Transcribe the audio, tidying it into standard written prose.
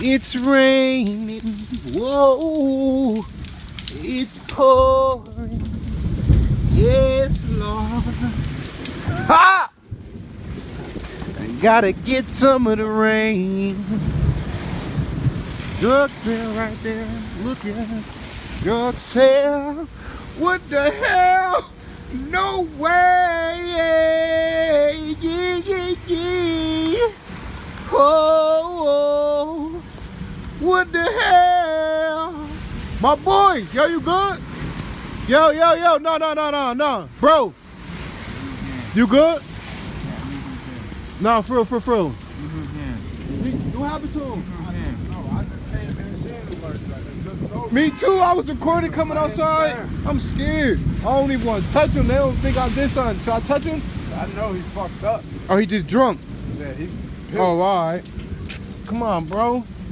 It's raining. Whoa. It's pouring. Yes, Lord. Ha! I gotta get some of the rain. Drug sale right there. Look at it. Drug sale. What the hell? No way. Yeah, yeah, yeah. Oh, what the hell? My boy, yo, you good? Yo, no. Bro, you good? No, for real. What happened to him? Me too, I was recording coming outside. I'm scared. I don't even want to touch him. They don't think I did something. Should I touch him? I know he fucked up. Oh, he just drunk. Yeah, he Oh, all right. Come on, bro.